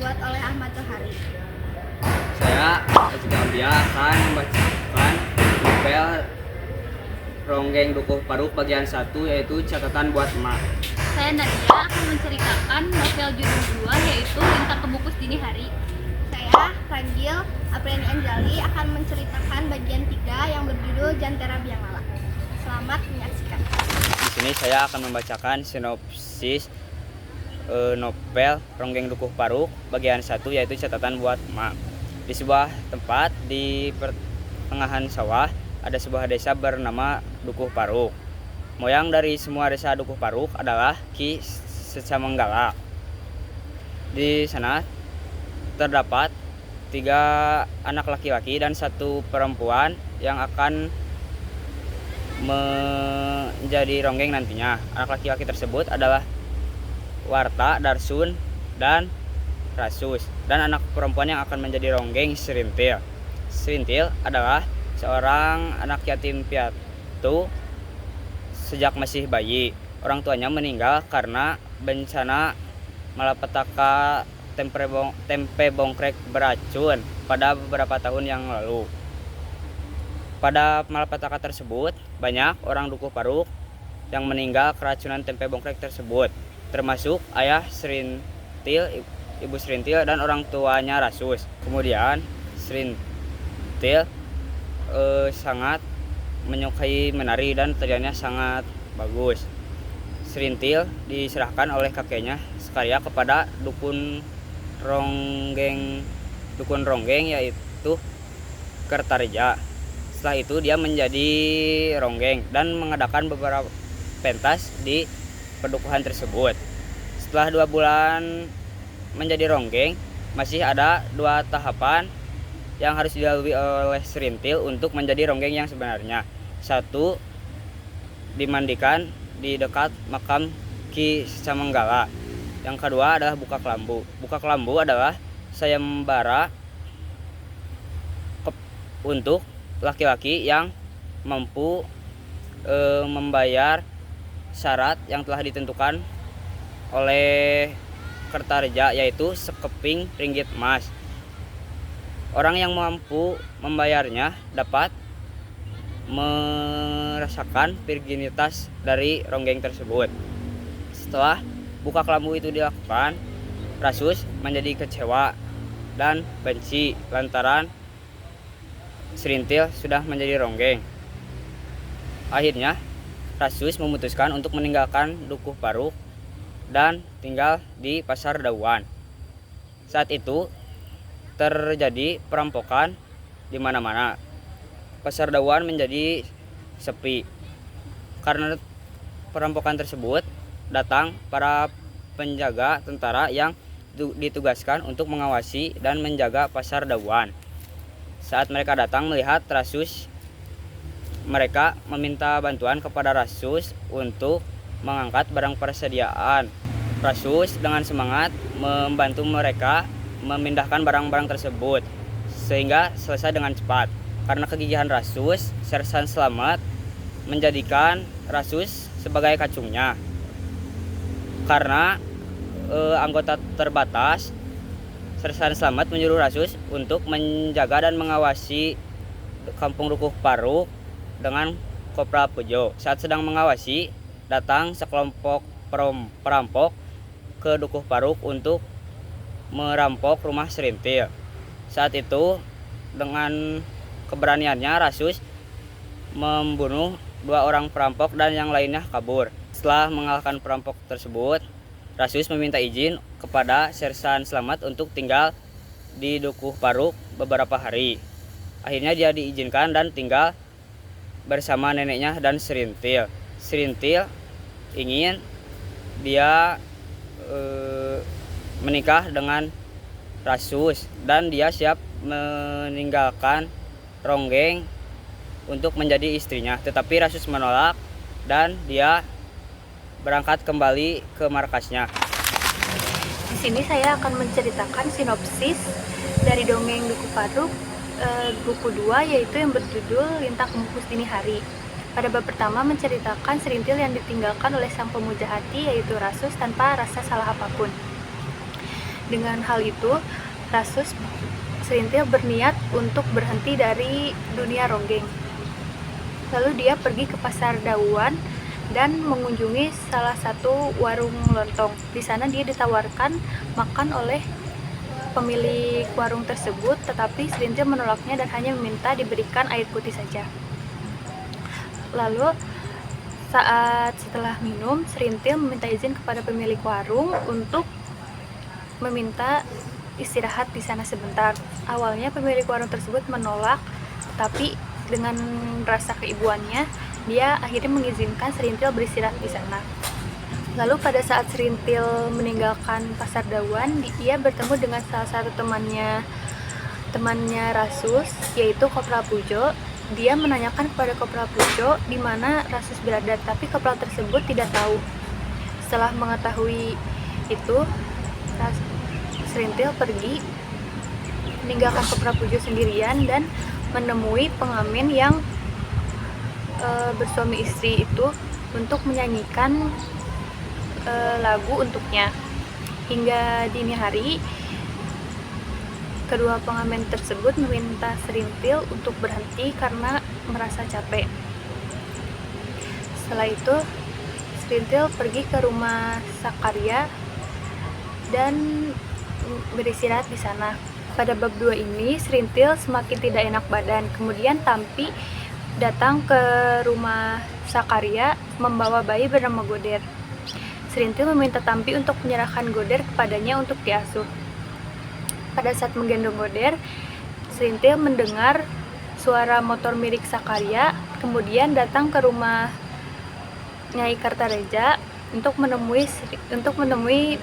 dibuat oleh Ahmad Tohari. Saya Ejika Ambia akan membacakan novel Ronggeng Dukuh Paruk bagian 1, yaitu Catatan Buat Emak. Saya Nadia akan menceritakan novel judul 2, yaitu Lintang Kemukus Dini Hari. Saya Ragil Apriani Anjali akan menceritakan bagian 3 yang berjudul Jantera Biang Lala. Selamat menyaksikan. Di sini saya akan membacakan sinopsis novel Ronggeng Dukuh Paruk bagian 1, yaitu Catatan Buat Emak. Di sebuah tempat di pertengahan sawah ada sebuah desa bernama Dukuh Paruk. Moyang dari semua desa Dukuh Paruk adalah Ki Secamanggala. Di sana terdapat 3 anak laki-laki dan 1 perempuan yang akan menjadi ronggeng nantinya. Anak laki-laki tersebut adalah Warta, Darsun, dan Rasus. Dan anak perempuan yang akan menjadi ronggeng Serintil. Serintil adalah seorang anak yatim piatu sejak masih bayi. Orang tuanya meninggal karena bencana malapetaka tempe bongkrek beracun pada beberapa tahun yang lalu. Pada malapetaka tersebut, banyak orang Dukuh Paruk yang meninggal keracunan tempe bongkrek tersebut, termasuk ayah Serintil, ibu Serintil, dan orang tuanya Rasus. Kemudian Serintil sangat menyukai menari dan tariannya sangat bagus. Serintil diserahkan oleh kakeknya sekarya kepada dukun ronggeng yaitu Kertareja. Setelah itu dia menjadi ronggeng dan mengadakan beberapa pentas di pedukuhan tersebut. Setelah 2 bulan menjadi ronggeng, masih ada 2 tahapan yang harus dilalui oleh Serintil untuk menjadi ronggeng yang sebenarnya. 1, dimandikan di dekat makam Ki Secamanggala. Yang kedua adalah buka kelambu. Buka kelambu adalah sayembara untuk laki-laki yang mampu membayar syarat yang telah ditentukan oleh Kertareja, yaitu sekeping ringgit emas. Orang yang mampu membayarnya dapat merasakan virginitas dari ronggeng tersebut. Setelah buka kelambu itu dilakukan, Rasus menjadi kecewa dan benci lantaran Serintil sudah menjadi ronggeng. Akhirnya Rasus memutuskan untuk meninggalkan Dukuh Paruk dan tinggal di Pasar Dauan. Saat itu terjadi perampokan di mana-mana. Pasar Dauan menjadi sepi. Karena perampokan tersebut, datang para penjaga tentara yang ditugaskan untuk mengawasi dan menjaga Pasar Dauan. Saat mereka datang melihat Rasus, mereka meminta bantuan kepada Rasus untuk mengangkat barang persediaan. Rasus dengan semangat membantu mereka memindahkan barang-barang tersebut sehingga selesai dengan cepat. Karena kegigihan Rasus, Sersan Slamet menjadikan Rasus sebagai kacungnya. Karena anggota terbatas, Sersan Slamet menyuruh Rasus untuk menjaga dan mengawasi kampung Dukuh Paruk dengan Kopral Pujo. Saat sedang mengawasi, datang sekelompok perampok ke Dukuh Paruk untuk merampok rumah Serintil. Saat itu dengan keberaniannya Rasus membunuh 2 orang perampok dan yang lainnya kabur. Setelah mengalahkan perampok tersebut, Rasus meminta izin kepada Sersan Slamet untuk tinggal di Dukuh Paruk beberapa hari. Akhirnya dia diizinkan dan tinggal bersama neneknya dan Serintil. Serintil ingin dia menikah dengan Rasus dan dia siap meninggalkan ronggeng untuk menjadi istrinya. Tetapi Rasus menolak dan dia berangkat kembali ke markasnya. Di sini saya akan menceritakan sinopsis dari dongeng Dukuh Paruk buku 2, yaitu yang berjudul Lintang Kemukus Dini Hari. Pada bab pertama menceritakan Serintil yang ditinggalkan oleh sang pemuja hati, yaitu Rasus, tanpa rasa salah apapun. Dengan hal itu, Rasus Serintil berniat untuk berhenti dari dunia ronggeng. Lalu dia pergi ke pasar Dauan dan mengunjungi salah satu warung lontong. Di sana dia ditawarkan makan oleh pemilik warung tersebut, tetapi Serintil menolaknya dan hanya meminta diberikan air putih saja. Lalu setelah minum, Serintil meminta izin kepada pemilik warung untuk meminta istirahat di sana sebentar. Awalnya pemilik warung tersebut menolak, tapi dengan rasa keibuannya, dia akhirnya mengizinkan Serintil beristirahat di sana. Lalu pada saat Serintil meninggalkan pasar Dauan, dia bertemu dengan salah satu temannya Rasus, yaitu Kopral Pujo. Dia menanyakan kepada Kopral Pujo di mana Rasus berada, tapi Kopral tersebut tidak tahu. Setelah mengetahui itu, Serintil pergi meninggalkan Kopral Pujo sendirian dan menemui pengamen yang bersuami istri itu untuk menyanyikan lagu untuknya. Hingga dini hari, kedua pengamen tersebut meminta Serintil untuk berhenti karena merasa capek. Setelah itu, Serintil pergi ke rumah Sakarya dan beristirahat di sana. Pada bab 2 ini, Serintil semakin tidak enak badan. Kemudian Tampi datang ke rumah Sakarya membawa bayi bernama Goder. Serintil meminta Tampi untuk menyerahkan Goder kepadanya untuk diasuh. Pada saat menggendong Goder, Serintil mendengar suara motor milik Sakarya, kemudian datang ke rumah Nyai Kartareja untuk menemui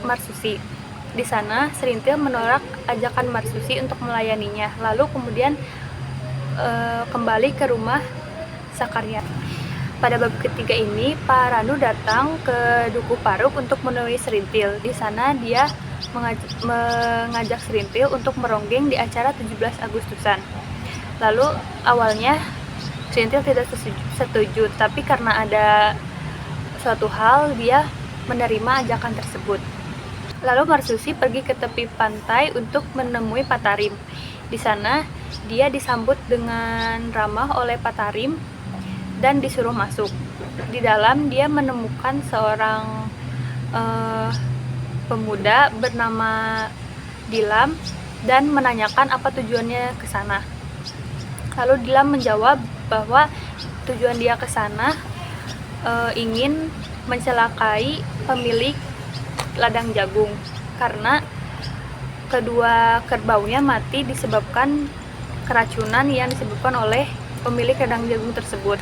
Marsusi. Di sana, Serintil menolak ajakan Marsusi untuk melayaninya, lalu kemudian kembali ke rumah Sakarya. Pada bab ketiga ini, Pak Ranu datang ke Duku Paruk untuk menemui Serintil. Di sana dia mengajak Serintil untuk meronggeng di acara 17 Agustusan. Lalu awalnya Serintil tidak setuju, tapi karena ada suatu hal dia menerima ajakan tersebut. Lalu Marsusi pergi ke tepi pantai untuk menemui Patarim. Di sana dia disambut dengan ramah oleh Patarim dan disuruh masuk. Di dalam dia menemukan seorang pemuda bernama Dilam dan menanyakan apa tujuannya ke sana. Lalu Dilam menjawab bahwa tujuan dia ke sana ingin mencelakai pemilik ladang jagung karena kedua kerbaunya mati disebabkan keracunan yang disebabkan oleh pemilik ladang jagung tersebut.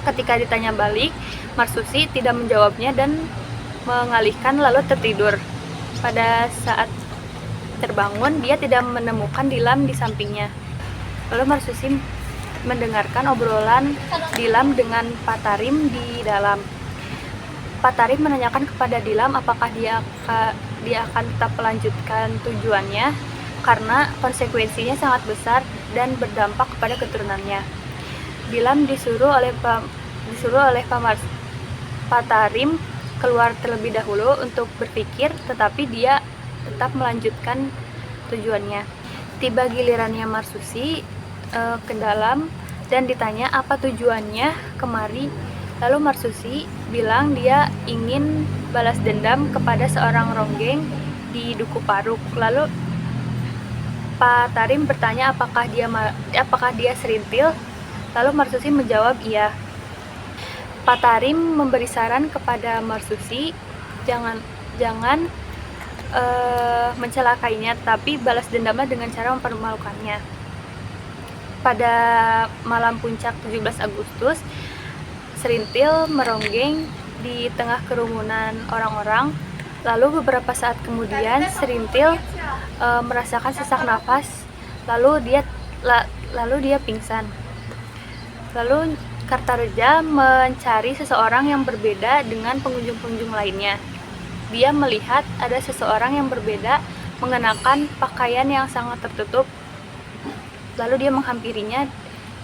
Ketika ditanya balik, Marsusi tidak menjawabnya dan mengalihkan lalu tertidur. Pada saat terbangun, dia tidak menemukan Dilam di sampingnya. Lalu Marsusi mendengarkan obrolan Dilam dengan Patarim di dalam. Patarim menanyakan kepada Dilam apakah dia akan tetap melanjutkan tujuannya karena konsekuensinya sangat besar dan berdampak kepada keturunannya. Dilam disuruh oleh Patarim keluar terlebih dahulu untuk berpikir, tetapi dia tetap melanjutkan tujuannya. Tiba gilirannya Marsusi ke dalam dan ditanya apa tujuannya kemari. Lalu Marsusi bilang dia ingin balas dendam kepada seorang ronggeng di Duku Paruk. Lalu Pak Tarim bertanya apakah dia Serintil. Lalu Marsusi menjawab iya. Pak Tarim memberi saran kepada Marsusi jangan mencelakainya, tapi balas dendamnya dengan cara mempermalukannya. Pada malam puncak 17 Agustus, Serintil meronggeng di tengah kerumunan orang-orang. Lalu beberapa saat kemudian Serintil merasakan sesak nafas, lalu dia pingsan. Lalu Kartareja mencari seseorang yang berbeda dengan pengunjung-pengunjung lainnya. Dia melihat ada seseorang yang berbeda mengenakan pakaian yang sangat tertutup. Lalu dia menghampirinya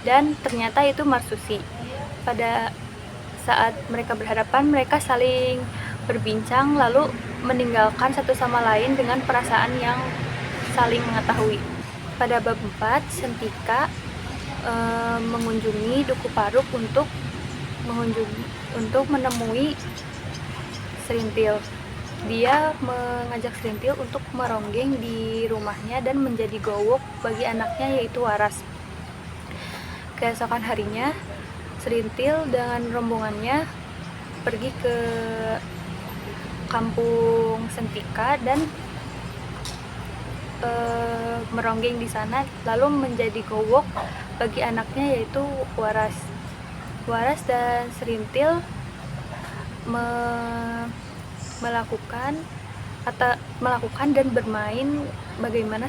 dan ternyata itu Marsusi. Pada saat mereka berhadapan, mereka saling berbincang, lalu meninggalkan satu sama lain dengan perasaan yang saling mengetahui. Pada bab 4, Sentika mengunjungi Duku Paruk untuk menemui Serintil. Dia mengajak Serintil untuk meronggeng di rumahnya dan menjadi gowok bagi anaknya yaitu Waras. Keesokan harinya, Serintil dengan rombongannya pergi ke kampung Sentika dan meronggeng di sana, lalu menjadi gowok bagi anaknya yaitu Waras. Waras dan Serintil melakukan dan bermain bagaimana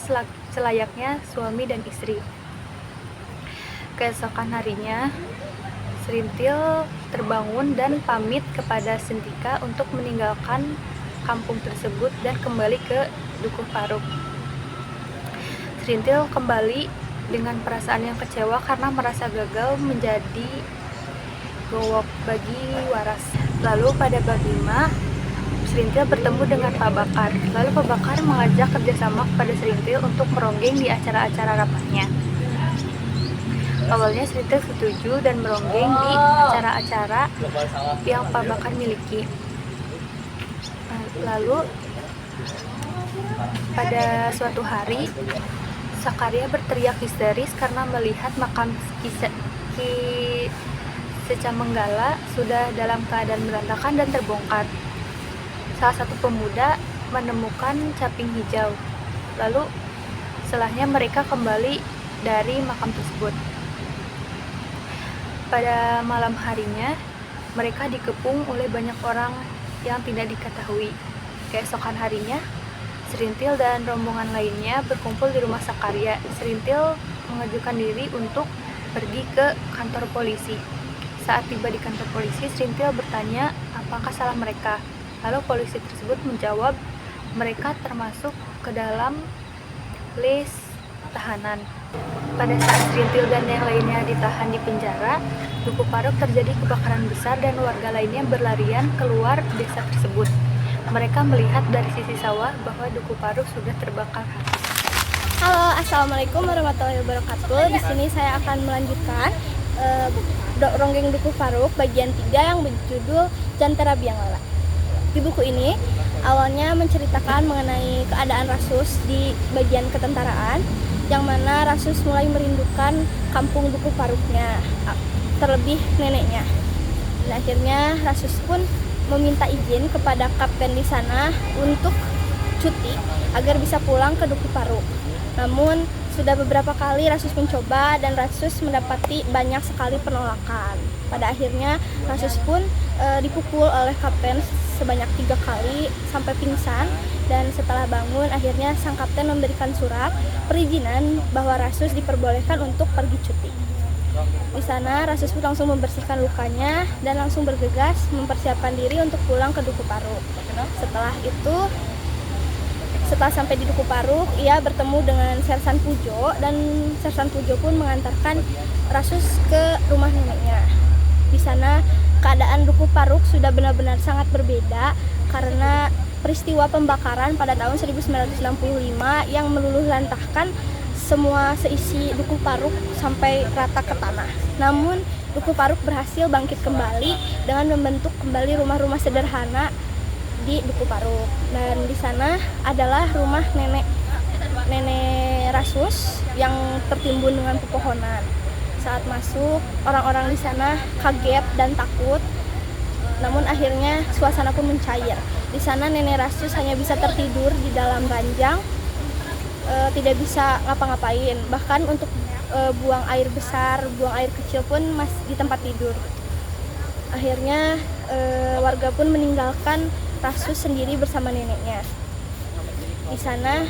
selayaknya suami dan istri. Keesokan harinya, Serintil terbangun dan pamit kepada Sentika untuk meninggalkan kampung tersebut dan kembali ke Duku Paruk. Serintil kembali dengan perasaan yang kecewa karena merasa gagal menjadi gowok bagi Waras. Lalu pada bab 5, Serintil bertemu dengan Pak Bakar. Lalu Pak Bakar mengajak kerjasama kepada Serintil untuk meronggeng di acara-acara rapatnya. Awalnya Serintil setuju dan meronggeng di acara-acara yang Pak Bakar miliki. Lalu pada suatu hari, Sakaria berteriak histeris karena melihat makam Ki Secamenggala sudah dalam keadaan berantakan dan terbongkar. Salah satu pemuda menemukan caping hijau. Lalu setelahnya mereka kembali dari makam tersebut. Pada malam harinya, mereka dikepung oleh banyak orang yang tidak diketahui. Keesokan harinya, Serintil dan rombongan lainnya berkumpul di rumah Sakaria. Serintil mengajukan diri untuk pergi ke kantor polisi. Saat tiba di kantor polisi, Serintil bertanya apakah salah mereka. Lalu polisi tersebut menjawab mereka termasuk ke dalam list tahanan. Pada saat Serintil dan yang lainnya ditahan di penjara, Duku Paruk terjadi kebakaran besar dan warga lainnya berlarian keluar desa tersebut. Mereka melihat dari sisi sawah bahwa Duku Paruk sudah terbakar habis. Halo, assalamualaikum warahmatullahi wabarakatuh. Di sini saya akan melanjutkan ronggeng Duku Paruk bagian 3 yang berjudul Jantera Bianglala. Di buku ini awalnya menceritakan mengenai keadaan Rasus di bagian ketentaraan, yang mana Rasus mulai merindukan kampung Duku Paruknya, terlebih neneknya. Dan akhirnya Rasus pun meminta izin kepada kapten di sana untuk cuti agar bisa pulang ke Duku Paruk. Namun sudah beberapa kali Rasus mencoba dan Rasus mendapati banyak sekali penolakan. Pada akhirnya Rasus pun dipukul oleh kapten sebanyak 3 kali sampai pingsan, dan setelah bangun akhirnya sang kapten memberikan surat perizinan bahwa Rasus diperbolehkan untuk pergi cuti. Di sana Rasus pun langsung membersihkan lukanya dan langsung bergegas mempersiapkan diri untuk pulang ke Duku Paruk. Setelah sampai di Duku Paruk, ia bertemu dengan Sersan Pujo dan Sersan Pujo pun mengantarkan Rasus ke rumah neneknya. Di sana keadaan Duku Paruk sudah benar-benar sangat berbeda karena peristiwa pembakaran pada tahun 1965 yang meluluhlantahkan semua seisi Duku Paruk sampai rata ke tanah. Namun Duku Paruk berhasil bangkit kembali dengan membentuk kembali rumah-rumah sederhana di Duku Paruk. Dan di sana adalah rumah nenek Rasus yang tertimbun dengan pepohonan. Saat masuk, orang-orang di sana kaget dan takut. Namun akhirnya suasana pun mencair. Di sana nenek Rasus hanya bisa tertidur di dalam ranjang, tidak bisa ngapa-ngapain. Bahkan untuk buang air besar, buang air kecil pun masih di tempat tidur. Akhirnya warga pun meninggalkan Rasus sendiri bersama neneknya. Di sana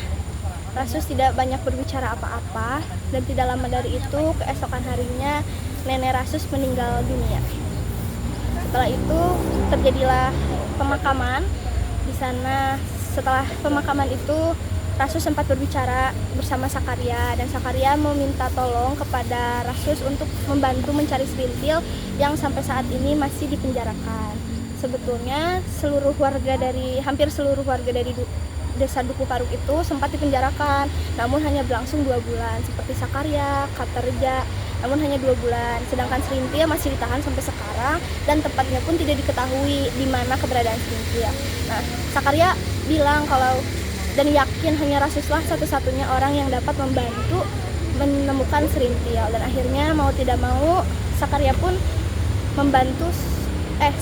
Rasus tidak banyak berbicara apa-apa, dan tidak lama dari itu keesokan harinya nenek Rasus meninggal dunia. Setelah itu terjadilah pemakaman. Di sana setelah pemakaman itu Rasus sempat berbicara bersama Sakaria, dan Sakaria meminta tolong kepada Rasus untuk membantu mencari Serintil yang sampai saat ini masih dipenjarakan. Sebetulnya hampir seluruh warga dari desa Duku Paruk itu sempat dipenjarakan, namun hanya berlangsung 2 bulan. Seperti Sakarya, Kartareja, namun hanya 2 bulan. Sedangkan Serintil masih ditahan sampai sekarang dan tepatnya pun tidak diketahui di mana keberadaan Serintil. Nah, Sakarya bilang kalau dan yakin hanya Rasuslah satu-satunya orang yang dapat membantu menemukan Serintil, dan akhirnya mau tidak mau Sakarya pun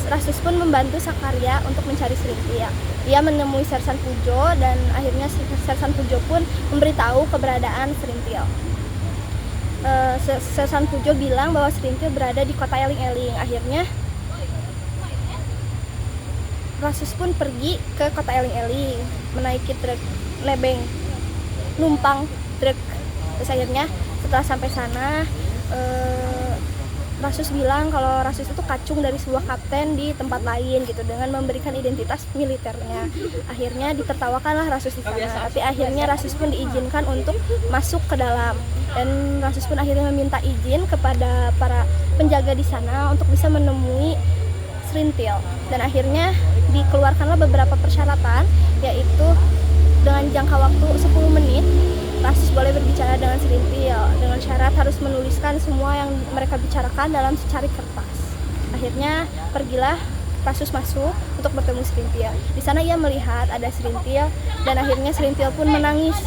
Rasus pun membantu Sakarya untuk mencari Serintil. Ia menemui Sersan Pujo dan akhirnya Sersan Pujo pun memberitahu keberadaan Serintil. Sersan Pujo bilang bahwa Serintil berada di kota Eling-Eling. Akhirnya Rasus pun pergi ke kota Eling-Eling, menaiki truk nebeng, numpang truk. Terus akhirnya setelah sampai sana, Rasus bilang kalau Rasus itu kacung dari sebuah kapten di tempat lain gitu, dengan memberikan identitas militernya. Akhirnya ditertawakanlah Rasus di sana, tapi akhirnya Rasus pun diizinkan untuk masuk ke dalam, dan Rasus pun akhirnya meminta izin kepada para penjaga di sana untuk bisa menemui Serintil. Dan akhirnya dikeluarkanlah beberapa persyaratan, yaitu dengan jangka waktu 10 menit Rasus boleh berbicara dengan Serintil, dengan syarat harus menuliskan semua yang mereka bicarakan dalam secari kertas. Akhirnya pergilah Rasus masuk untuk bertemu Serintil. Di sana ia melihat ada Serintil dan akhirnya Serintil pun menangis.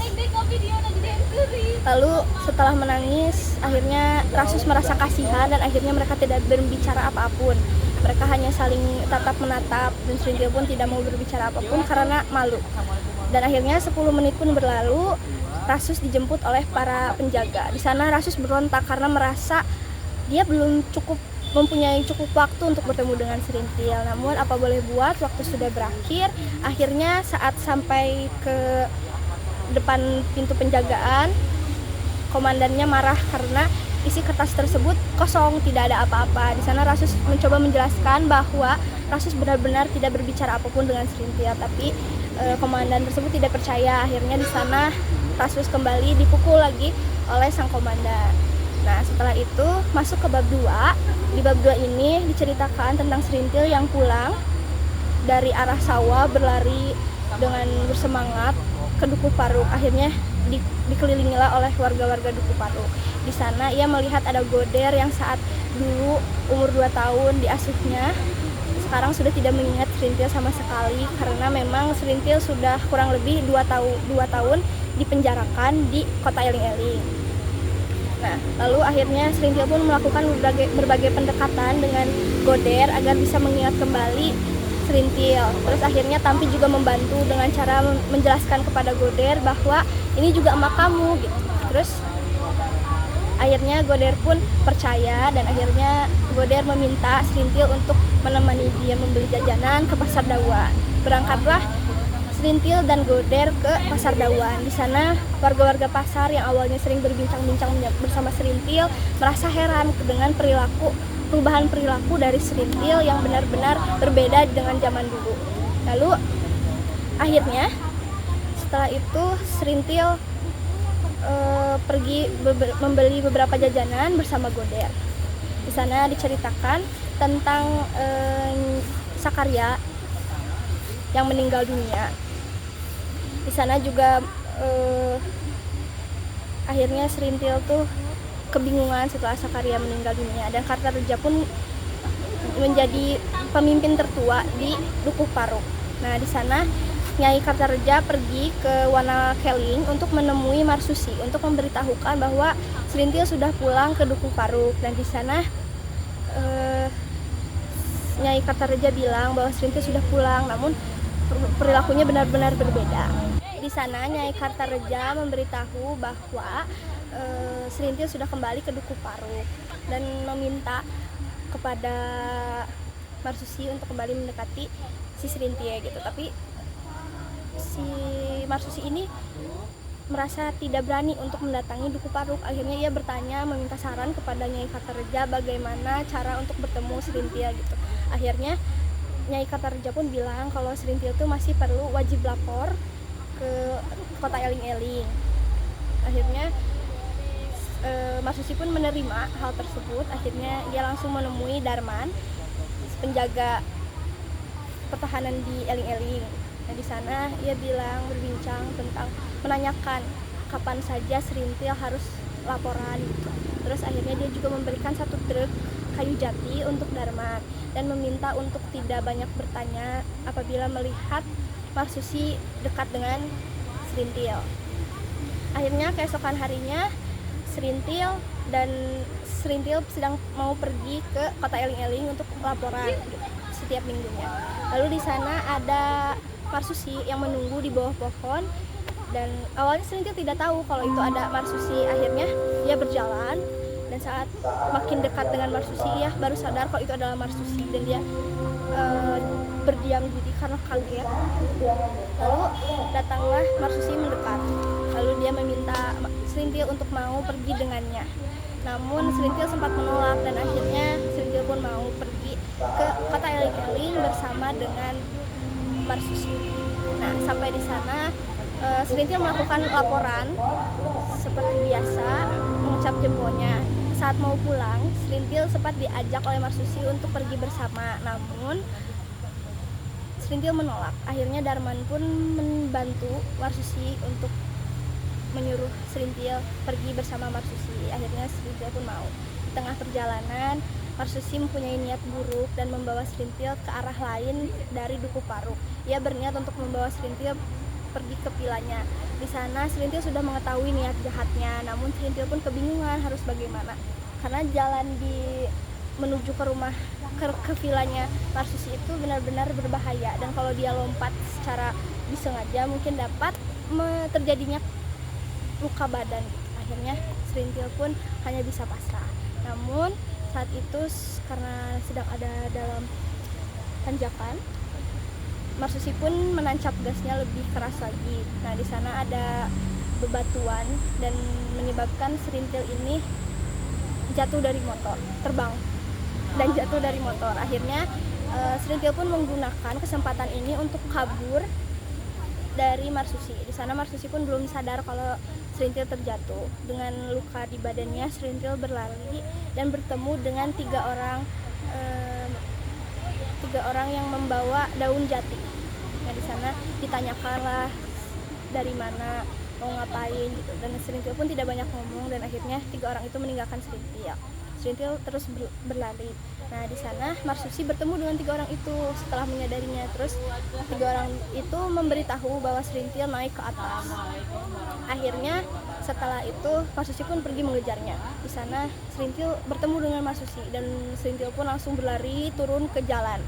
Lalu setelah menangis, akhirnya Rasus merasa kasihan dan akhirnya mereka tidak berbicara apapun. Mereka hanya saling tatap menatap dan Serintil pun tidak mau berbicara apapun karena malu. Dan akhirnya 10 menit pun berlalu, Rasus dijemput oleh para penjaga. Di sana Rasus berontak karena merasa dia belum mempunyai cukup waktu untuk bertemu dengan Serintil. Namun apa boleh buat, waktu sudah berakhir. Akhirnya saat sampai ke depan pintu penjagaan, komandannya marah karena isi kertas tersebut kosong, tidak ada apa-apa. Di sana Rasus mencoba menjelaskan bahwa Rasus benar-benar tidak berbicara apapun dengan Serintil, tapi komandan tersebut tidak percaya. Akhirnya di sana Rasus kembali dipukul lagi oleh sang komandan. Nah, setelah itu masuk ke bab 2. Di bab 2 ini diceritakan tentang Serintil yang pulang dari arah sawah berlari dengan bersemangat ke Duku Paruk. Akhirnya dikelilingilah oleh warga-warga Duku Paruk. Di sana ia melihat ada Goder yang saat dulu umur 2 tahun diasuhnya. Sekarang sudah tidak mengingat Serintil sama sekali karena memang Serintil sudah kurang lebih 2 tahun dipenjarakan di kota Eling-Eling. Nah, lalu akhirnya Serintil pun melakukan berbagai pendekatan dengan Goder agar bisa mengingat kembali Serintil. Terus akhirnya Tampi juga membantu dengan cara menjelaskan kepada Goder bahwa ini juga emak kamu gitu. Terus akhirnya Goder pun percaya dan akhirnya Goder meminta Serintil untuk menemani dia membeli jajanan ke Pasar Dawan. Berangkatlah Serintil dan Goder ke Pasar Dawan. Di sana warga-warga pasar yang awalnya sering berbincang-bincang bersama Serintil merasa heran dengan perubahan perilaku dari Serintil yang benar-benar berbeda dengan zaman dulu. Lalu akhirnya setelah itu Serintil pergi membeli beberapa jajanan bersama Goder. Di sana diceritakan tentang Sakarya yang meninggal dunia. Di sana juga akhirnya Serintil tuh kebingungan setelah Sakarya meninggal dunia, dan Kartareja pun menjadi pemimpin tertua di Duku Paruk. Nah, di sana Nyai Kartareja pergi ke Wanakeling untuk menemui Marsusi untuk memberitahukan bahwa Serintil sudah pulang ke Duku Paruk, dan di sana Nyai Kartareja bilang bahwa Serintil sudah pulang, namun perilakunya benar-benar berbeda. Di sana Nyai Kartareja memberitahu bahwa Serintil sudah kembali ke Duku Paruk dan meminta kepada Marsusi untuk kembali mendekati si Serintil gitu. Tapi si Marsusi ini merasa tidak berani untuk mendatangi Duku Paruk. Akhirnya ia bertanya, meminta saran kepada Nyai Kartareja bagaimana cara untuk bertemu Serintil gitu. Akhirnya Nyai Kartareja pun bilang kalau Serintil itu masih perlu wajib lapor ke kota Eling-Eling. Akhirnya Marsusi pun menerima hal tersebut. Akhirnya ia langsung menemui Darman, penjaga pertahanan di Eling-Eling. Nah, di sana ia berbincang tentang menanyakan kapan saja Serintil harus laporan gitu. Terus akhirnya dia juga memberikan 1 truk kayu jati untuk Darman dan meminta untuk tidak banyak bertanya apabila melihat Marsusi dekat dengan Serintil. Akhirnya keesokan harinya Serintil sedang mau pergi ke kota Eling-Eling untuk laporan setiap minggunya. Lalu di sana ada Marsusi yang menunggu di bawah pohon, dan awalnya Serintil tidak tahu kalau itu ada Marsusi. Akhirnya ia berjalan, dan saat makin dekat dengan Marsusi ia baru sadar kalau itu adalah Marsusi, dan dia berdiam diri karena kaget. Lalu datanglah Marsusi mendekat, lalu dia meminta Serintil untuk mau pergi dengannya. Namun Serintil sempat menolak, dan akhirnya Serintil pun mau pergi ke kota Eling-Eling bersama dengan Marsusi. Nah, sampai di sana Serintil melakukan laporan seperti biasa, mengucap jempolnya. Saat mau pulang, Serintil sempat diajak oleh Marsusi untuk pergi bersama, namun Serintil menolak. Akhirnya Darman pun membantu Marsusi untuk menyuruh Serintil pergi bersama Marsusi. Akhirnya Serintil pun mau. Di tengah perjalanan, Marsusi mempunyai niat buruk dan membawa Serintil ke arah lain dari Duku Paruk. Ia berniat untuk membawa Serintil pergi ke vilanya. Di sana Serintil sudah mengetahui niat jahatnya, namun Serintil pun kebingungan harus bagaimana. Karena jalan menuju ke rumah ke vilanya Marsusi itu benar-benar berbahaya, dan kalau dia lompat secara disengaja mungkin dapat terjadinya luka badan. Akhirnya Serintil pun hanya bisa pasrah. Namun saat itu karena sedang ada dalam tanjakan, Marsusi pun menancap gasnya lebih keras lagi. Nah, di sana ada bebatuan dan menyebabkan Serintil ini jatuh dari motor, terbang dan jatuh dari motor. Akhirnya Serintil pun menggunakan kesempatan ini untuk kabur dari Marsusi. Di sana Marsusi pun belum sadar kalau Serintil terjatuh. Dengan luka di badannya, Serintil berlari dan bertemu dengan tiga orang yang membawa daun jati. Nah, di sana ditanyakanlah dari mana, mau ngapain gitu. Dan Serintil pun tidak banyak ngomong, dan akhirnya 3 orang itu meninggalkan Serintil. Serintil terus berlari. Nah, di sana Marsusi bertemu dengan 3 orang itu setelah menyadarinya. Terus 3 orang itu memberitahu bahwa Serintil naik ke atas. Akhirnya setelah itu Marsusi pun pergi mengejarnya. Di sana Serintil bertemu dengan Marsusi, dan Serintil pun langsung berlari turun ke jalan.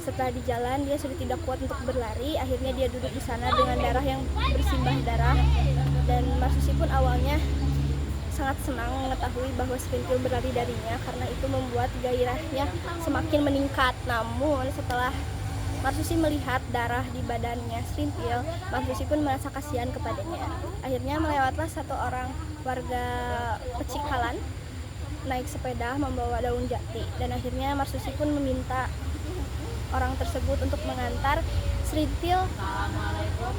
Setelah di jalan dia sudah tidak kuat untuk berlari. Akhirnya dia duduk di sana dengan darah yang bersimbah darah, dan Marsusi pun awalnya sangat senang mengetahui bahwa Serintil berlari darinya, karena itu membuat gairahnya semakin meningkat. Namun setelah Marsusi melihat darah di badannya Serintil, Marsusi pun merasa kasihan kepadanya. Akhirnya melewatlah 1 orang warga Pecikalan naik sepeda membawa daun jati, dan akhirnya Marsusi pun meminta orang tersebut untuk mengantar Serintil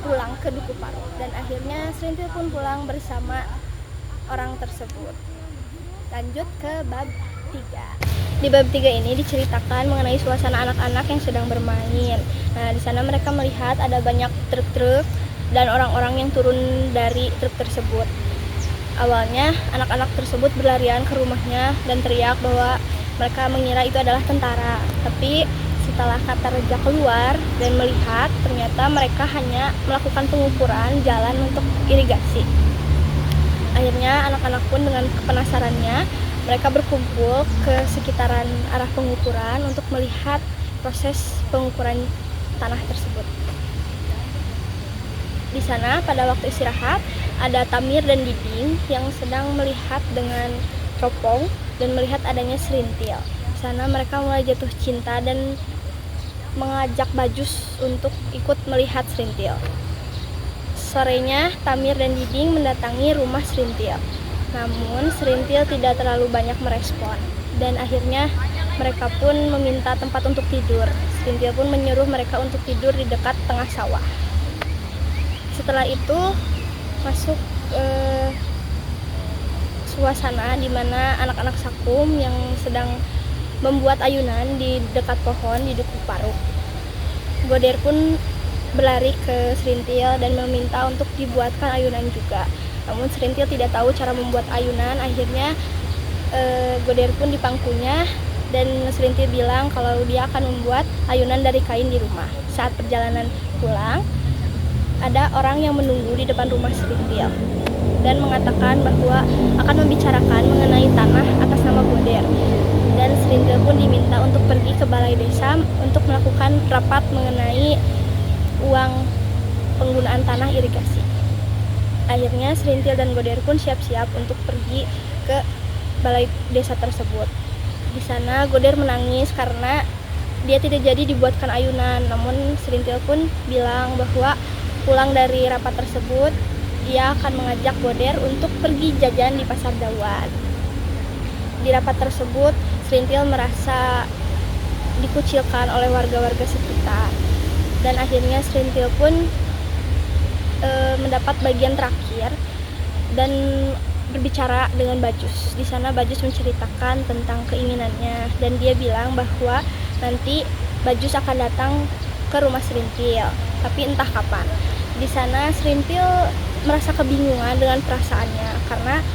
pulang ke Duku Paruk, dan akhirnya Serintil pun pulang bersama orang tersebut. Lanjut ke bab 3. Di bab 3 ini diceritakan mengenai suasana anak-anak yang sedang bermain. Nah, di sana mereka melihat ada banyak truk-truk dan orang-orang yang turun dari truk tersebut. Awalnya anak-anak tersebut berlarian ke rumahnya dan teriak bahwa mereka mengira itu adalah tentara. Tapi setelah kata Reja keluar dan melihat, ternyata mereka hanya melakukan pengukuran jalan untuk irigasi. Akhirnya anak-anak pun dengan kepenasarannya mereka berkumpul ke sekitaran arah pengukuran untuk melihat proses pengukuran tanah tersebut. Di sana pada waktu istirahat ada Tamir dan Diding yang sedang melihat dengan teropong dan melihat adanya Serintil. Di sana mereka mulai jatuh cinta dan mengajak Bajus untuk ikut melihat Serintil. Sorenya, Tamir dan Diding mendatangi rumah Serintil. Namun, Serintil tidak terlalu banyak merespon. Dan akhirnya, mereka pun meminta tempat untuk tidur. Serintil pun menyuruh mereka untuk tidur di dekat tengah sawah. Setelah itu, masuk suasana di mana anak-anak Sakum yang sedang membuat ayunan di dekat pohon di Duku Paruk. Goder pun berlari ke Serintil dan meminta untuk dibuatkan ayunan juga. Namun Serintil tidak tahu cara membuat ayunan. Akhirnya Goder pun dipangkunya dan Serintil bilang kalau dia akan membuat ayunan dari kain di rumah. Saat perjalanan pulang, ada orang yang menunggu di depan rumah Serintil dan mengatakan bahwa akan membicarakan mengenai tanah atas nama Goder. Dan Serintil pun diminta untuk pergi ke balai desa untuk melakukan rapat mengenai uang penggunaan tanah irigasi. Akhirnya Serintil dan Goder pun siap-siap untuk pergi ke balai desa tersebut. Di sana Goder menangis karena dia tidak jadi dibuatkan ayunan. Namun Serintil pun bilang bahwa pulang dari rapat tersebut ia akan mengajak Goder untuk pergi jajan di pasar Dawan. Di rapat tersebut Serintil merasa dikucilkan oleh warga-warga sekitar dan akhirnya Serintil pun mendapat bagian terakhir dan berbicara dengan Bajus. Di sana Bajus menceritakan tentang keinginannya dan dia bilang bahwa nanti Bajus akan datang ke rumah Serintil, tapi entah kapan. Di sana Serintil merasa kebingungan dengan perasaannya karena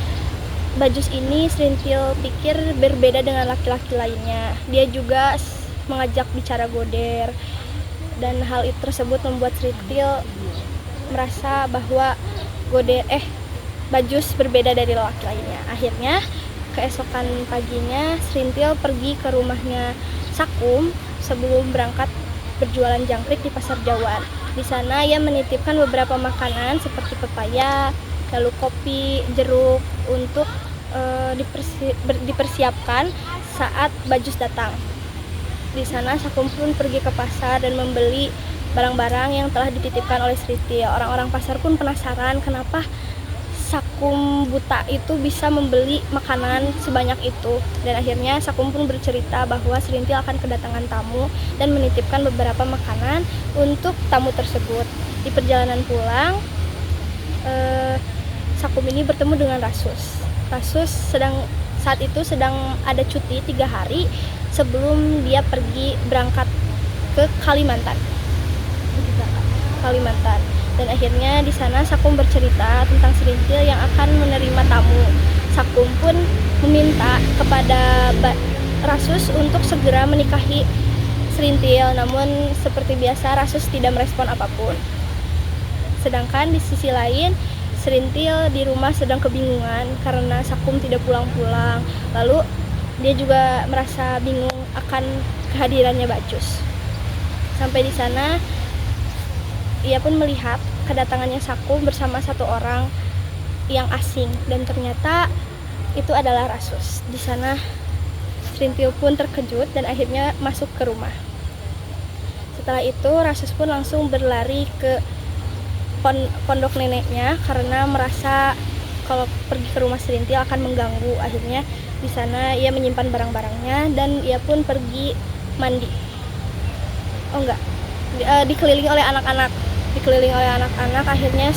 Bajus ini Serintil pikir berbeda dengan laki-laki lainnya. Dia juga mengajak bicara Goder dan hal itu tersebut membuat Serintil merasa bahwa Bajus berbeda dari laki lainnya. Akhirnya keesokan paginya Serintil pergi ke rumahnya Sakum sebelum berangkat berjualan jangkrik di pasar Jawan. Di sana ia menitipkan beberapa makanan seperti pepaya, lalu kopi, jeruk untuk dipersiapkan saat Bajus datang. Di sana Sakum pun pergi ke pasar dan membeli barang-barang yang telah dititipkan oleh Serintil. Orang-orang pasar pun penasaran kenapa Sakum buta itu bisa membeli makanan sebanyak itu. Dan akhirnya Sakum pun bercerita bahwa Serintil akan kedatangan tamu dan menitipkan beberapa makanan untuk tamu tersebut. Di perjalanan pulang, Sakum ini bertemu dengan Rasus. Rasus saat itu sedang ada cuti 3 hari sebelum dia pergi berangkat ke Kalimantan. Dan akhirnya di sana Sakum bercerita tentang Serintil yang akan menerima tamu. Sakum pun meminta kepada Rasus untuk segera menikahi Serintil, namun seperti biasa Rasus tidak merespon apapun. Sedangkan di sisi lain Serintil di rumah sedang kebingungan karena Sakum tidak pulang-pulang. Lalu dia juga merasa bingung akan kehadirannya Bajus. Sampai di sana ia pun melihat kedatangannya Sakum bersama satu orang yang asing dan ternyata itu adalah Rasus. Di sana Serintil pun terkejut dan akhirnya masuk ke rumah. Setelah itu Rasus pun langsung berlari ke pondok neneknya karena merasa kalau pergi ke rumah Serintil akan mengganggu. Akhirnya di sana ia menyimpan barang-barangnya dan ia pun pergi mandi. Dikelilingi oleh anak-anak. Akhirnya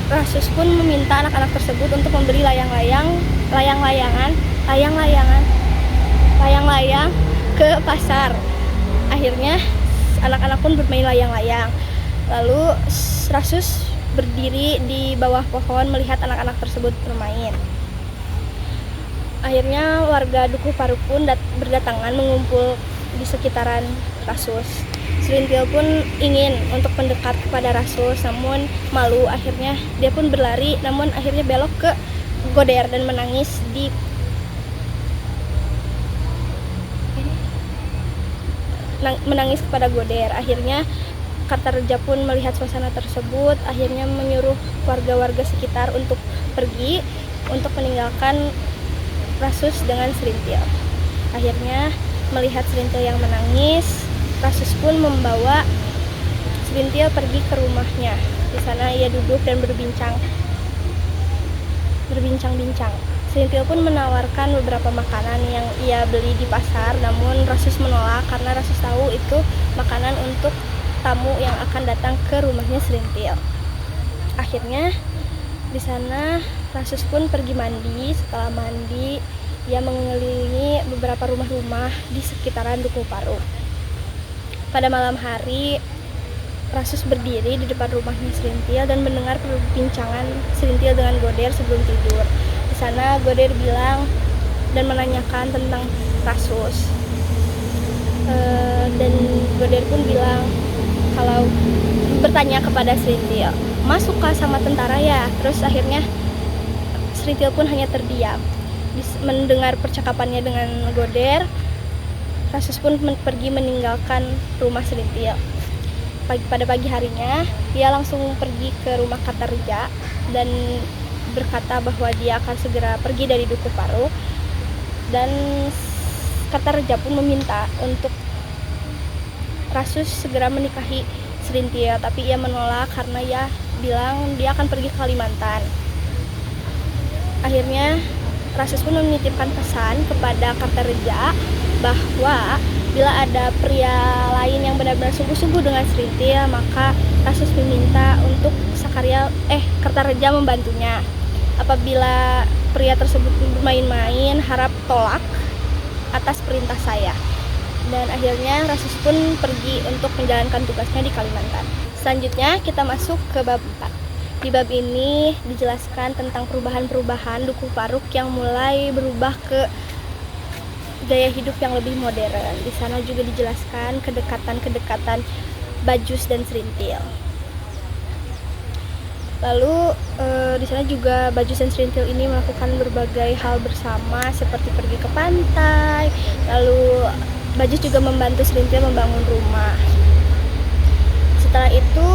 Rasus pun meminta anak-anak tersebut untuk membeli layang-layang ke pasar. Akhirnya anak-anak pun bermain layang-layang. Lalu Rasus berdiri di bawah pohon melihat anak-anak tersebut bermain. Akhirnya warga Dukuh Paruk pun berdatangan mengumpul di sekitaran Rasus. Serintil pun ingin untuk mendekat kepada Rasus, namun malu. Akhirnya dia pun berlari, namun akhirnya belok ke Goder dan menangis kepada Goder. Akhirnya Kartareja pun melihat suasana tersebut, akhirnya menyuruh warga-warga sekitar untuk pergi untuk meninggalkan Rasus dengan Serintil. Akhirnya melihat Serintil yang menangis, Rasus pun membawa Serintil pergi ke rumahnya. Di sana ia duduk dan berbincang-bincang. Serintil pun menawarkan beberapa makanan yang ia beli di pasar, namun Rasus menolak karena Rasus tahu itu makanan untuk tamu yang akan datang ke rumahnya Serintil. Akhirnya di sana Rasus pun pergi mandi. Setelah mandi, ia mengelilingi beberapa rumah-rumah di sekitaran Dukuh Paruk. Pada malam hari, Rasus berdiri di depan rumahnya Serintil dan mendengar perbincangan Serintil dengan Goder sebelum tidur. Di sana Goder bilang dan menanyakan tentang Rasus. Dan Goder pun bilang kalau bertanya kepada Serintil, "Mas suka sama tentara ya?" Terus akhirnya Serintil pun hanya terdiam. Mendengar percakapannya dengan Goder, Rasus pun pergi meninggalkan rumah Serintil. Pada pagi harinya, dia langsung pergi ke rumah Kartareja dan berkata bahwa dia akan segera pergi dari Dukuh Paruk. Dan Kartareja pun meminta untuk Rasus segera menikahi Serintil, tapi ia menolak karena ia bilang dia akan pergi ke Kalimantan. Akhirnya Rasus pun menitipkan pesan kepada Kartareja bahwa bila ada pria lain yang benar-benar sungguh-sungguh dengan Serintil, maka Rasus meminta untuk Kartareja membantunya. Apabila pria tersebut bermain-main, harap tolak atas perintah saya. Dan akhirnya Rasus pun pergi untuk menjalankan tugasnya di Kalimantan. Selanjutnya kita masuk ke bab 4. Di bab ini dijelaskan tentang perubahan-perubahan Dukuh Paruk yang mulai berubah ke gaya hidup yang lebih modern. Di sana juga dijelaskan kedekatan-kedekatan Bajus dan Serintil. Lalu di sana juga Bajus dan Serintil ini melakukan berbagai hal bersama seperti pergi ke pantai. Lalu Bajus juga membantu Serintil membangun rumah. Setelah itu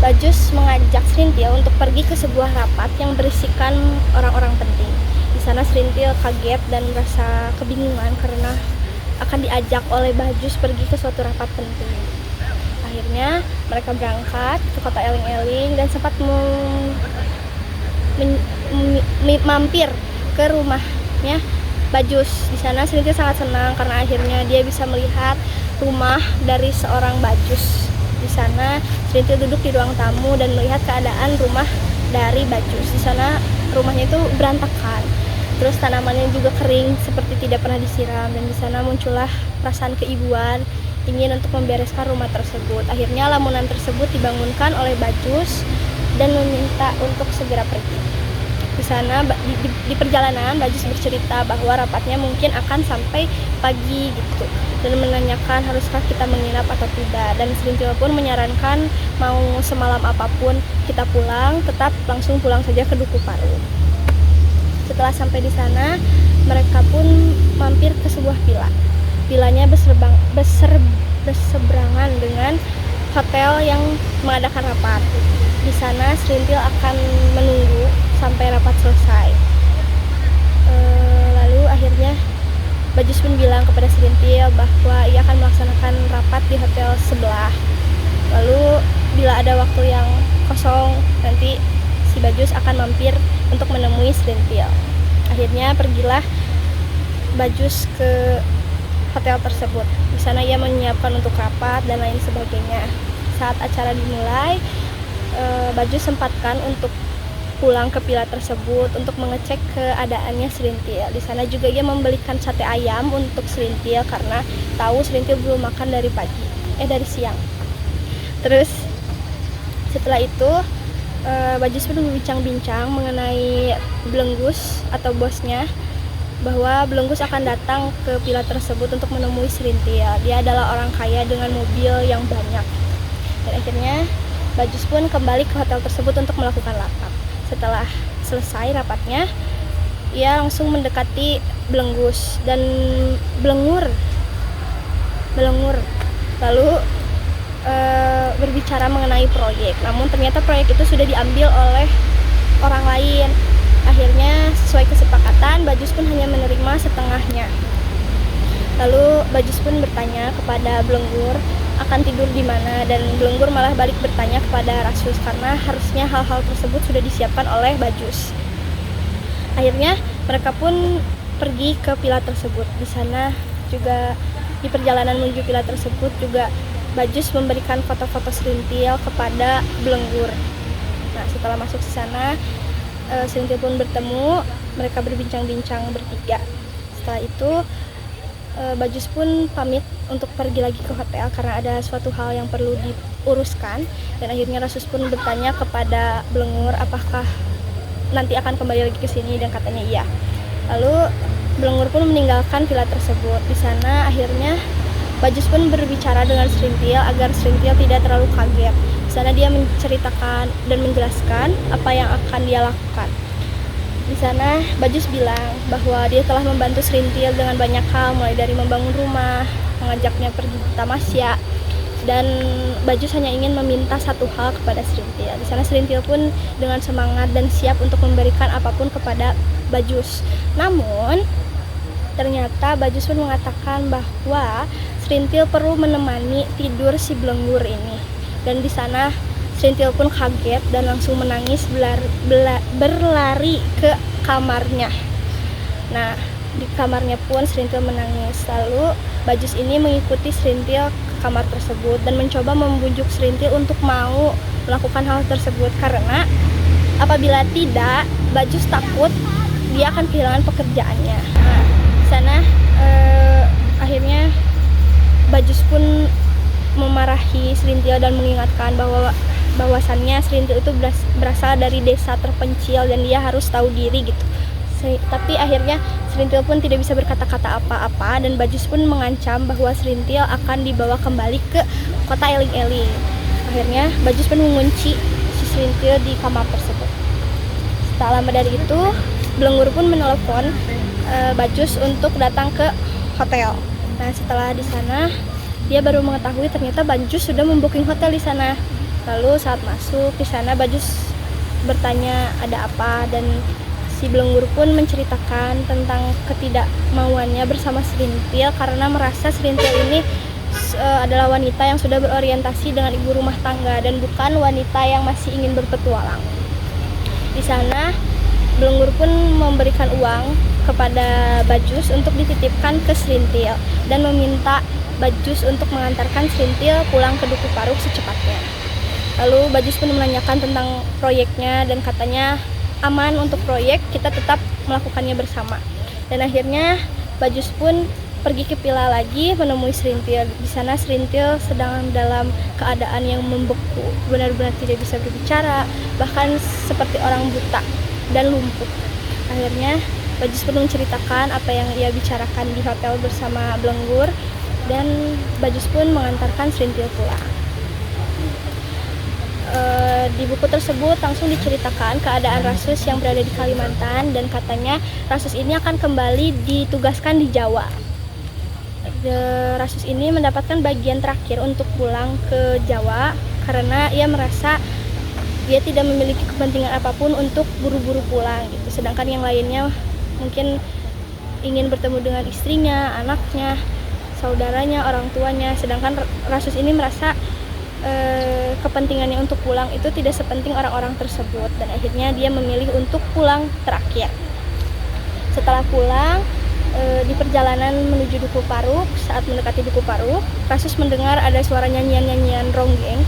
Bajus mengajak Serintil untuk pergi ke sebuah rapat yang berisikan orang-orang penting. Di sana Serintil kaget dan merasa kebingungan karena akan diajak oleh Bajus pergi ke suatu rapat penting. Akhirnya mereka berangkat ke kota Eling-Eling dan sempat mampir ke rumahnya Bajus. Di sana Serintil sangat senang karena akhirnya dia bisa melihat rumah dari seorang Bajus. Di sana Serintil duduk di ruang tamu dan melihat keadaan rumah dari Bajus. Di sana rumahnya itu berantakan. Terus tanamannya juga kering seperti tidak pernah disiram, dan di sana muncullah perasaan keibuan ingin untuk membereskan rumah tersebut. Akhirnya lamunan tersebut dibangunkan oleh Bajus dan meminta untuk segera pergi. Di sana di perjalanan Bajus bercerita bahwa rapatnya mungkin akan sampai pagi gitu dan menanyakan haruskah kita menginap atau tidak, dan Serintil pun menyarankan mau semalam apapun kita pulang, tetap langsung pulang saja ke Dukuh Paruk. Setelah sampai di sana, mereka pun mampir ke sebuah villa. Villanya berseberangan dengan hotel yang mengadakan rapat. Di sana Serintil akan menunggu sampai rapat selesai. Lalu akhirnya Bajus pun bilang kepada Serintil bahwa ia akan melaksanakan rapat di hotel sebelah. Lalu bila ada waktu yang kosong, nanti si Bajus akan mampir untuk menemui Serintil. Akhirnya pergilah Bajus ke hotel tersebut. Di sana ia menyiapkan untuk rapat dan lain sebagainya. Saat acara dimulai, Bajus sempatkan untuk pulang ke villa tersebut untuk mengecek keadaannya Serintil. Di sana juga ia membelikan sate ayam untuk Serintil karena tahu Serintil belum makan dari siang. Terus setelah itu Bajus pun berbincang-bincang mengenai Belenggus atau bosnya, bahwa Belenggus akan datang ke villa tersebut untuk menemui Serintil. Dia adalah orang kaya dengan mobil yang banyak. Dan akhirnya Bajus pun kembali ke hotel tersebut untuk melakukan rapat. Setelah selesai rapatnya, ia langsung mendekati Belenggus dan Belengur lalu berbicara mengenai proyek. Namun ternyata proyek itu sudah diambil oleh orang lain. Akhirnya sesuai kesepakatan, Bajus pun hanya menerima setengahnya. Lalu Bajus pun bertanya kepada Belengur akan tidur di mana, dan Belengur malah balik bertanya kepada Rasus karena harusnya hal-hal tersebut sudah disiapkan oleh Bajus. Akhirnya mereka pun pergi ke villa tersebut. Di sana juga di perjalanan menuju villa tersebut juga Bajus memberikan foto-foto Serintil kepada Belengur. Nah, setelah masuk ke sana, Serintil pun bertemu, mereka berbincang-bincang bertiga. Setelah itu Bajus pun pamit untuk pergi lagi ke hotel karena ada suatu hal yang perlu diuruskan, dan akhirnya Rasus pun bertanya kepada Belengur apakah nanti akan kembali lagi ke sini, dan katanya iya. Lalu Belengur pun meninggalkan villa tersebut. Di sana akhirnya Bajus pun berbicara dengan Serintil agar Serintil tidak terlalu kaget. Di sana dia menceritakan dan menjelaskan apa yang akan dia lakukan. Di sana Bajus bilang bahwa dia telah membantu Serintil dengan banyak hal, mulai dari membangun rumah, mengajaknya pergi tamasya, dan Bajus hanya ingin meminta satu hal kepada Serintil. Di sana Serintil pun dengan semangat dan siap untuk memberikan apapun kepada Bajus. Namun ternyata Bajus pun mengatakan bahwa Serintil perlu menemani tidur si Belengur ini. Dan di sana Serintil pun kaget dan langsung menangis berlari ke kamarnya. Nah, di kamarnya pun Serintil menangis. Lalu Bajus ini mengikuti Serintil ke kamar tersebut dan mencoba membujuk Serintil untuk mau melakukan hal tersebut, karena apabila tidak, Bajus takut dia akan kehilangan pekerjaannya. Nah, di sana akhirnya Bajus pun memarahi Serintil dan mengingatkan bahwasannya Serintil itu berasal dari desa terpencil dan dia harus tahu diri gitu. Tapi akhirnya Serintil pun tidak bisa berkata-kata apa-apa, dan Bajus pun mengancam bahwa Serintil akan dibawa kembali ke kota Eling-Eling. Akhirnya Bajus pun mengunci si Serintil di kamar tersebut. Tak lama dari itu Belengur pun menelepon Bajus untuk datang ke hotel. Nah, setelah di sana dia baru mengetahui ternyata Bajus sudah membooking hotel di sana. Lalu saat masuk di sana Bajus bertanya ada apa, dan si Belengur pun menceritakan tentang ketidakmauannya bersama Serintil karena merasa Serintil ini adalah wanita yang sudah berorientasi dengan ibu rumah tangga dan bukan wanita yang masih ingin berpetualang. Di sana Belengur pun memberikan uang kepada Bajus untuk dititipkan ke Serintil dan meminta Bajus untuk mengantarkan Serintil pulang ke Duku Paruk secepatnya. Lalu Bajus pun menanyakan tentang proyeknya dan katanya aman untuk proyek, kita tetap melakukannya bersama. Dan akhirnya Bajus pun pergi ke villa lagi menemui Serintil. Di sana Serintil sedang dalam keadaan yang membeku, benar-benar tidak bisa berbicara, bahkan seperti orang buta dan lumpuh. Akhirnya Bajus pun menceritakan apa yang ia bicarakan di hotel bersama Belengur, dan Bajus pun mengantarkan Serintil pulang. Di buku tersebut langsung diceritakan keadaan Rasus yang berada di Kalimantan, dan katanya Rasus ini akan kembali ditugaskan di Jawa. Rasus ini mendapatkan bagian terakhir untuk pulang ke Jawa karena ia merasa dia tidak memiliki kepentingan apapun untuk buru-buru pulang gitu. Sedangkan yang lainnya mungkin ingin bertemu dengan istrinya, anaknya, saudaranya, orang tuanya. Sedangkan Rasus ini merasa kepentingannya untuk pulang itu tidak sepenting orang-orang tersebut, dan akhirnya dia memilih untuk pulang terakhir. Setelah pulang, di perjalanan menuju Duku Paruk, saat mendekati Duku Paruk, Rasus mendengar ada suara nyanyian-nyanyian ronggeng,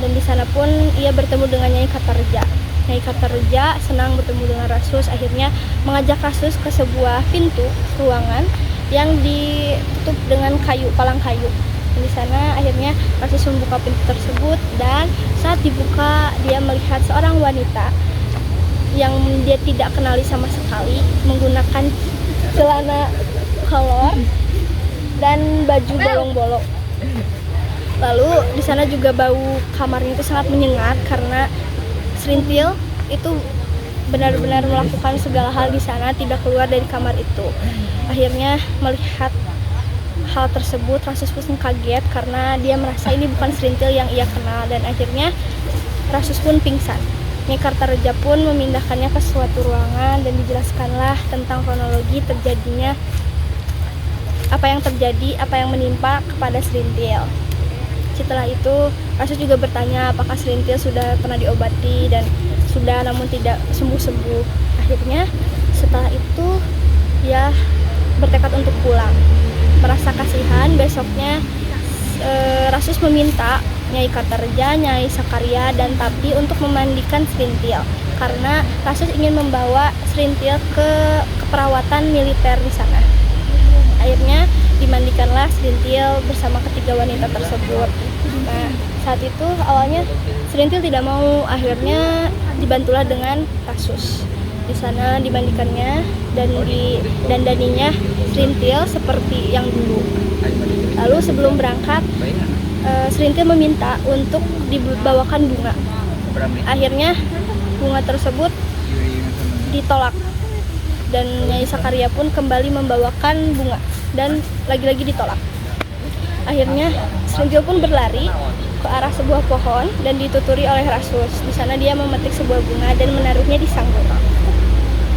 dan di sana pun ia bertemu dengan Nyai Kartareja. Nyai Kartareja senang bertemu dengan Rasus, akhirnya mengajak Rasus ke sebuah pintu ruangan yang ditutup dengan palang kayu. Di sana akhirnya Rasus membuka pintu tersebut, dan saat dibuka dia melihat seorang wanita yang dia tidak kenali sama sekali, menggunakan celana kolor dan baju bolong-bolong. Lalu di sana juga bau kamarnya itu sangat menyengat karena Serintil itu benar-benar melakukan segala hal di sana, tidak keluar dari kamar itu. Akhirnya melihat hal tersebut, Rasus pun kaget karena dia merasa ini bukan Serintil yang ia kenal, dan akhirnya Rasus pun pingsan. Nyai Kartareja pun memindahkannya ke suatu ruangan dan dijelaskanlah tentang kronologi terjadinya apa yang terjadi, apa yang menimpa kepada Serintil. Setelah itu Rasus juga bertanya apakah Serintil sudah pernah diobati, dan sudah, namun tidak sembuh-sembuh. Akhirnya setelah itu dia bertekad untuk pulang. Merasa kasihan, besoknya Rasus meminta Nyai Kartareja, Nyai Sakaria, dan Tapi untuk memandikan Serintil karena Rasus ingin membawa Serintil ke keperawatan militer di sana. Akhirnya dimandikanlah Serintil bersama ketiga wanita tersebut. Nah, saat itu awalnya Serintil tidak mau, akhirnya dibantulah dengan Rasus. Di sana dimandikannya dan didandaninya Serintil seperti yang dulu. Lalu sebelum berangkat, Serintil meminta untuk dibawakan bunga. Akhirnya bunga tersebut ditolak dan Nyai Sakaria pun kembali membawakan bunga dan lagi-lagi ditolak. Akhirnya Serintil pun berlari ke arah sebuah pohon dan dituturi oleh Rasus. Di sana dia memetik sebuah bunga dan menaruhnya di sanggul.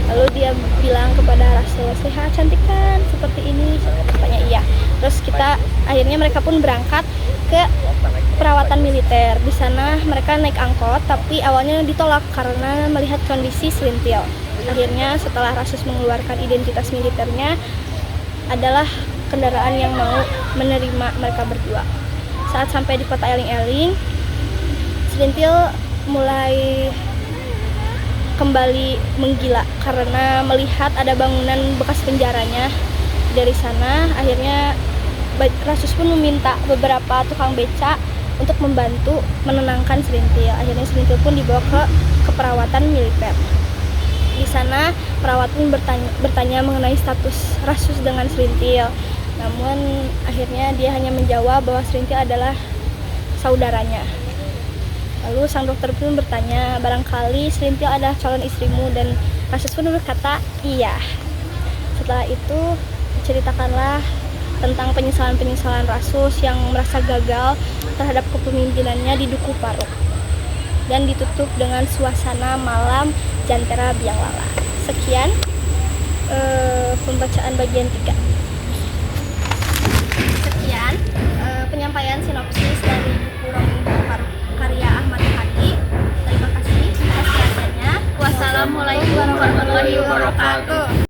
Lalu dia bilang kepada Rasus, "Sehat, cantik kan? Seperti ini." Katanya iya. Terus akhirnya mereka pun berangkat ke perawatan militer. Di sana mereka naik angkot, tapi awalnya ditolak karena melihat kondisi Serintil. Akhirnya setelah Rasus mengeluarkan identitas militernya, adalah kendaraan yang mau menerima mereka berdua. Saat sampai di kota Eling-Eling, Serintil mulai kembali menggila karena melihat ada bangunan bekas penjaranya. Dari sana akhirnya Rasus pun meminta beberapa tukang beca untuk membantu menenangkan Serintil. Akhirnya Serintil pun dibawa ke perawatan militer. Di sana perawat pun bertanya mengenai status Rasus dengan Serintil. Namun akhirnya dia hanya menjawab bahwa Serintil adalah saudaranya. Lalu sang dokter pun bertanya, barangkali Serintil adalah calon istrimu, dan Rasus pun berkata iya. Setelah itu ceritakanlah tentang penyesalan-penyesalan Rasus yang merasa gagal terhadap kepemimpinannya di Duku Paruk, dan ditutup dengan suasana malam Jantera Bianglala. Sekian pembacaan bagian 3. Sekian penyampaian sinopsis dari buku Rongeng Duku Paruk karya Ahmad Hadi. Terima kasih atas perhatiannya. Wassalamualaikum warahmatullahi wabarakatuh.